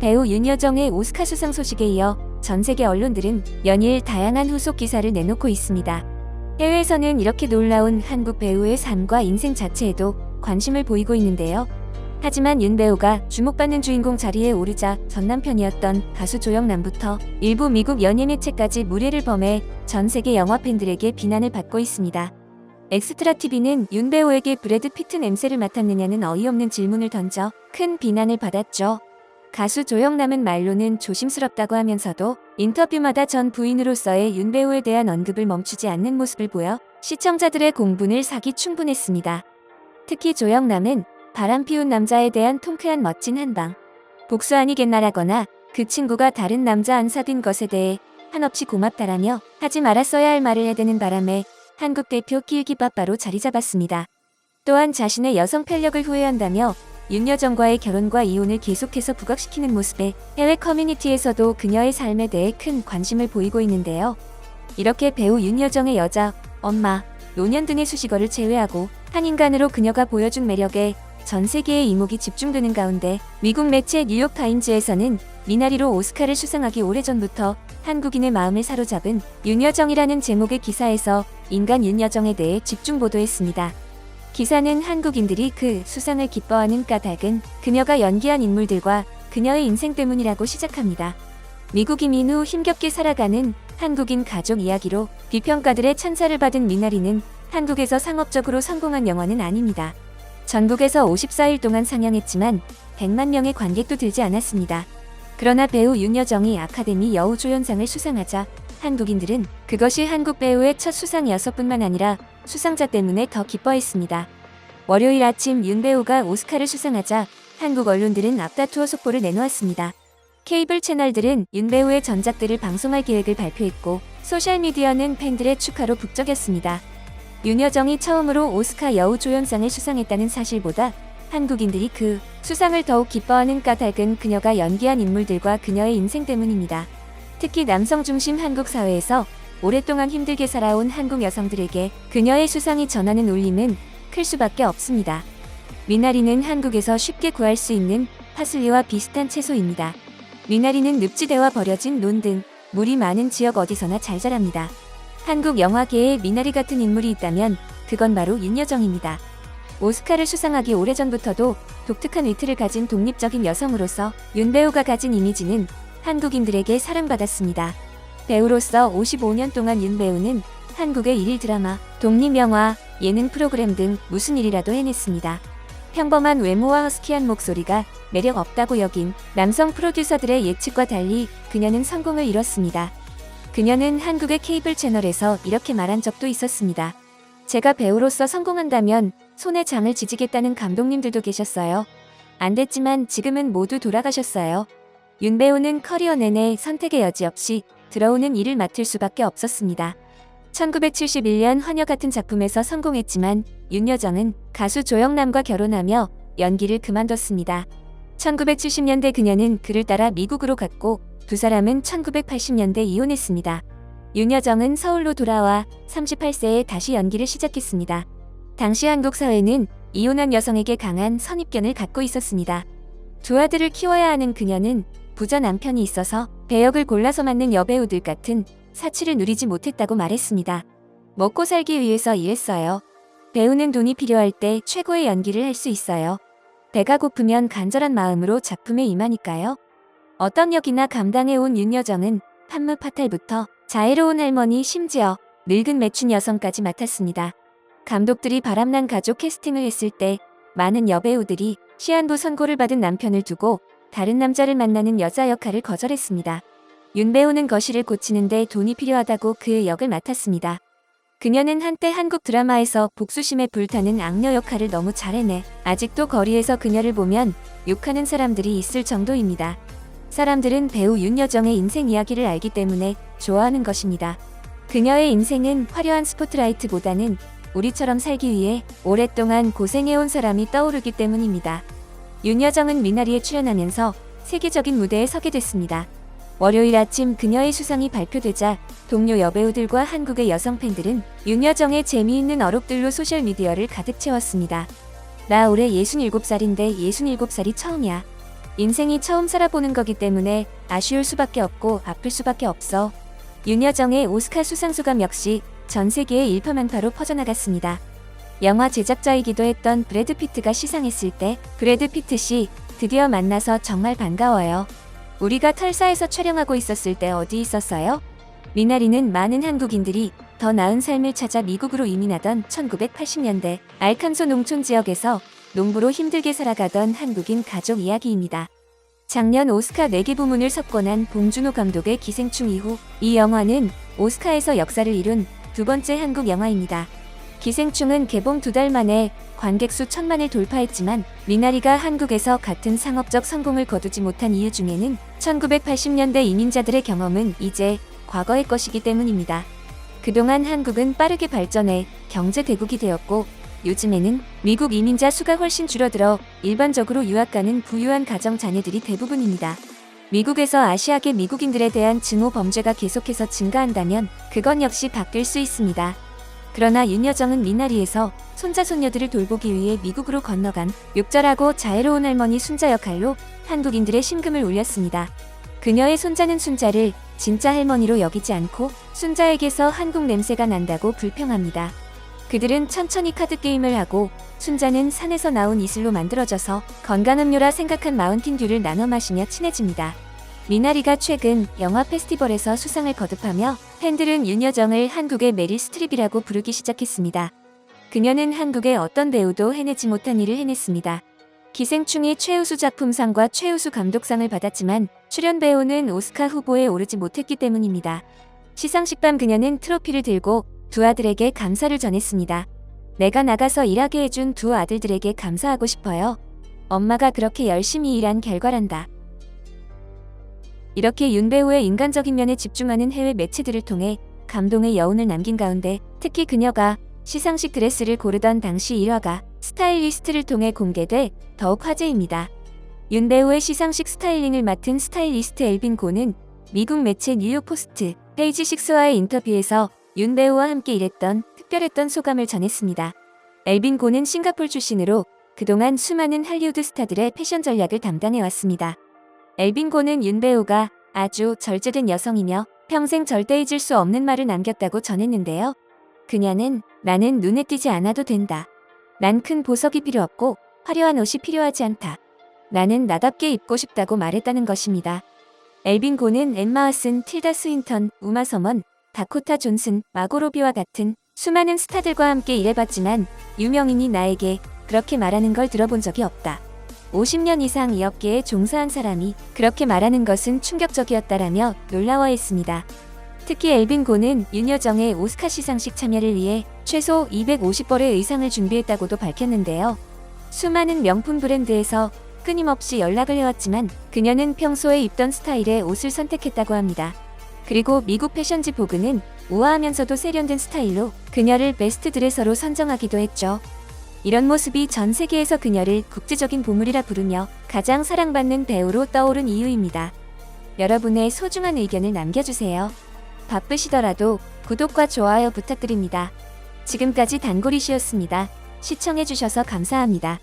배우 윤여정의 오스카 수상 소식에 이어 전 세계 언론들은 연일 다양한 후속 기사를 내놓고 있습니다. 해외에서는 이렇게 놀라운 한국 배우의 삶과 인생 자체에도 관심을 보이고 있는데요. 하지만 윤 배우가 주목받는 주인공 자리에 오르자 전 남편이었던 가수 조영남부터 일부 미국 연예 매체까지 무례를 범해 전 세계 영화 팬들에게 비난을 받고 있습니다. 엑스트라TV는 윤 배우에게 브래드 피트 냄새를 맡았느냐는 어이없는 질문을 던져 큰 비난을 받았죠. 가수 조영남은 말로는 조심스럽다고 하면서도 인터뷰마다 전 부인으로서의 윤 배우에 대한 언급을 멈추지 않는 모습을 보여 시청자들의 공분을 사기 충분했습니다. 특히 조영남은 바람 피운 남자에 대한 통쾌한 멋진 한방, 복수 아니겠나라거나 그 친구가 다른 남자 안 사귄 것에 대해 한없이 고맙다라며 하지 말았어야 할 말을 해대는 바람에 한국 대표 끼우기빠빠로 자리 잡았습니다. 또한 자신의 여성 편력을 후회한다며 윤여정과의 결혼과 이혼을 계속해서 부각시키는 모습에 해외 커뮤니티에서도 그녀의 삶에 대해 큰 관심을 보이고 있는데요. 이렇게 배우 윤여정의 여자, 엄마, 노년 등의 수식어를 제외하고 한 인간으로 그녀가 보여준 매력에 전 세계의 이목이 집중되는 가운데 미국 매체 뉴욕타임즈에서는 미나리로 오스카를 수상하기 오래전부터 한국인의 마음을 사로잡은 윤여정이라는 제목의 기사에서 인간 윤여정에 대해 집중 보도했습니다. 기사는 한국인들이 그 수상을 기뻐하는 까닭은 그녀가 연기한 인물들과 그녀의 인생 때문이라고 시작합니다. 미국 이민 후 힘겹게 살아가는 한국인 가족 이야기로 비평가들의 찬사를 받은 미나리는 한국에서 상업적으로 성공한 영화는 아닙니다. 전국에서 54일 동안 상영했지만 100만 명의 관객도 들지 않았습니다. 그러나 배우 윤여정이 아카데미 여우조연상을 수상하자 한국인들은 그것이 한국 배우의 첫 수상이었을 뿐만 아니라 수상자 때문에 더 기뻐했습니다. 월요일 아침 윤 배우가 오스카를 수상하자 한국 언론들은 앞다투어 속보를 내놓았습니다. 케이블 채널들은 윤 배우의 전작들을 방송할 계획을 발표했고 소셜미디어는 팬들의 축하로 북적였습니다. 윤여정이 처음으로 오스카 여우조연상을 수상했다는 사실보다 한국인들이 그 수상을 더욱 기뻐하는 까닭은 그녀가 연기한 인물들과 그녀의 인생 때문입니다. 특히 남성 중심 한국 사회에서 오랫동안 힘들게 살아온 한국 여성들에게 그녀의 수상이 전하는 울림은 클 수밖에 없습니다. 미나리는 한국에서 쉽게 구할 수 있는 파슬리와 비슷한 채소입니다. 미나리는 늪지대와 버려진 논 등 물이 많은 지역 어디서나 잘 자랍니다. 한국 영화계에 미나리 같은 인물이 있다면 그건 바로 윤여정입니다. 오스카를 수상하기 오래전부터도 독특한 위트를 가진 독립적인 여성으로서 윤 배우가 가진 이미지는 한국인들에게 사랑받았습니다. 배우로서 55년 동안 윤 배우는 한국의 일일 드라마, 독립영화, 예능 프로그램 등 무슨 일이라도 해냈습니다. 평범한 외모와 허스키한 목소리가 매력 없다고 여긴 남성 프로듀서들의 예측과 달리 그녀는 성공을 이뤘습니다. 그녀는 한국의 케이블 채널에서 이렇게 말한 적도 있었습니다. 제가 배우로서 성공한다면 손에 장을 지지겠다는 감독님들도 계셨어요. 안 됐지만 지금은 모두 돌아가셨어요. 윤 배우는 커리어 내내 선택의 여지 없이 들어오는 일을 맡을 수밖에 없었습니다. 1971년 화녀 같은 작품에서 성공했지만 윤여정은 가수 조영남과 결혼하며 연기를 그만뒀습니다. 1970년대 그녀는 그를 따라 미국으로 갔고 두 사람은 1980년대 이혼했습니다. 윤여정은 서울로 돌아와 38세에 다시 연기를 시작했습니다. 당시 한국 사회는 이혼한 여성에게 강한 선입견을 갖고 있었습니다. 두 아들을 키워야 하는 그녀는 부자 남편이 있어서 배역을 골라서 맡는 여배우들 같은 사치를 누리지 못했다고 말했습니다. 먹고 살기 위해서 일했어요. 배우는 돈이 필요할 때 최고의 연기를 할 수 있어요. 배가 고프면 간절한 마음으로 작품에 임하니까요. 어떤 역이나 감당해온 윤여정은 판무파탈부터 자애로운 할머니 심지어 늙은 매춘 여성까지 맡았습니다. 감독들이 바람난 가족 캐스팅을 했을 때 많은 여배우들이 시한부 선고를 받은 남편을 두고 다른 남자를 만나는 여자 역할을 거절했습니다. 윤 배우는 거실을 고치는데 돈이 필요하다고 그 역을 맡았습니다. 그녀는 한때 한국 드라마에서 복수심에 불타는 악녀 역할을 너무 잘해내 아직도 거리에서 그녀를 보면 욕하는 사람들이 있을 정도입니다. 사람들은 배우 윤여정의 인생 이야기를 알기 때문에 좋아하는 것입니다. 그녀의 인생은 화려한 스포트라이트보다는 우리처럼 살기 위해 오랫동안 고생해온 사람이 떠오르기 때문입니다. 윤여정은 미나리에 출연하면서 세계적인 무대에 서게 됐습니다. 월요일 아침 그녀의 수상이 발표되자 동료 여배우들과 한국의 여성 팬들은 윤여정의 재미있는 어록들로 소셜미디어를 가득 채웠습니다. 나 올해 67살인데 67살이 처음이야. 인생이 처음 살아보는 거기 때문에 아쉬울 수밖에 없고 아플 수밖에 없어. 윤여정의 오스카 수상 소감 역시 전 세계에 일파만파로 퍼져나갔습니다. 영화 제작자이기도 했던 브래드 피트가 시상했을 때 브래드 피트 씨, 드디어 만나서 정말 반가워요. 우리가 털사에서 촬영하고 있었을 때 어디 있었어요? 미나리는 많은 한국인들이 더 나은 삶을 찾아 미국으로 이민하던 1980년대 알칸소 농촌 지역에서 농부로 힘들게 살아가던 한국인 가족 이야기입니다. 작년 오스카 4개 부문을 석권한 봉준호 감독의 기생충 이후 이 영화는 오스카에서 역사를 이룬 두 번째 한국 영화입니다. 기생충은 개봉 2달 만에 관객 수 1000만을 돌파했지만 미나리가 한국에서 같은 상업적 성공을 거두지 못한 이유 중에는 1980년대 이민자들의 경험은 이제 과거의 것이기 때문입니다. 그동안 한국은 빠르게 발전해 경제 대국이 되었고 요즘에는 미국 이민자 수가 훨씬 줄어들어 일반적으로 유학 가는 부유한 가정 자녀들이 대부분입니다. 미국에서 아시아계 미국인들에 대한 증오 범죄가 계속해서 증가한다면 그건 역시 바뀔 수 있습니다. 그러나 윤여정은 미나리에서 손자 손녀들을 돌보기 위해 미국으로 건너간 욕절하고 자애로운 할머니 순자 역할로 한국인들의 심금을 울렸습니다. 그녀의 손자는 순자를 진짜 할머니로 여기지 않고 순자에게서 한국 냄새가 난다고 불평합니다. 그들은 천천히 카드게임을 하고 순자는 산에서 나온 이슬로 만들어져서 건강음료라 생각한 마운틴듀를 나눠 마시며 친해집니다. 미나리가 최근 영화 페스티벌에서 수상을 거듭하며 팬들은 윤여정을 한국의 메릴 스트립이라고 부르기 시작했습니다. 그녀는 한국의 어떤 배우도 해내지 못한 일을 해냈습니다. 기생충이 최우수 작품상과 최우수 감독상을 받았지만 출연 배우는 오스카 후보에 오르지 못했기 때문입니다. 시상식 밤 그녀는 트로피를 들고 두 아들에게 감사를 전했습니다. 내가 나가서 일하게 해준 두 아들들에게 감사하고 싶어요. 엄마가 그렇게 열심히 일한 결과란다. 이렇게 윤 배우의 인간적인 면에 집중하는 해외 매체들을 통해 감동의 여운을 남긴 가운데 특히 그녀가 시상식 드레스를 고르던 당시 일화가 스타일리스트를 통해 공개돼 더욱 화제입니다. 윤 배우의 시상식 스타일링을 맡은 스타일리스트 엘빈 고는 미국 매체 뉴욕포스트 페이지 6와의 인터뷰에서 윤 배우와 함께 일했던 특별했던 소감을 전했습니다. 엘빈 고는 싱가포르 출신으로 그동안 수많은 할리우드 스타들의 패션 전략을 담당해왔습니다. 엘빈 고는 윤 배우가 아주 절제된 여성이며 평생 절대 잊을 수 없는 말을 남겼다고 전했는데요. 그녀는 나는 눈에 띄지 않아도 된다. 난 큰 보석이 필요 없고 화려한 옷이 필요하지 않다. 나는 나답게 입고 싶다고 말했다는 것입니다. 엘빈 고는 엠마 왓슨, 틸다 스윈턴, 우마 서먼, 다코타 존슨, 마고 로비와 같은 수많은 스타들과 함께 일해봤지만 유명인이 나에게 그렇게 말하는 걸 들어본 적이 없다. 50년 이상 이 업계에 종사한 사람이 그렇게 말하는 것은 충격적이었다라며 놀라워했습니다. 특히 엘빈 고는 윤여정의 오스카 시상식 참여를 위해 최소 250벌의 의상을 준비했다고도 밝혔는데요. 수많은 명품 브랜드에서 끊임없이 연락을 해왔지만 그녀는 평소에 입던 스타일의 옷을 선택했다고 합니다. 그리고 미국 패션지 보그는 우아하면서도 세련된 스타일로 그녀를 베스트 드레서로 선정하기도 했죠. 이런 모습이 전 세계에서 그녀를 국제적인 보물이라 부르며 가장 사랑받는 배우로 떠오른 이유입니다. 여러분의 소중한 의견을 남겨주세요. 바쁘시더라도 구독과 좋아요 부탁드립니다. 지금까지 단골이시였습니다. 시청해주셔서 감사합니다.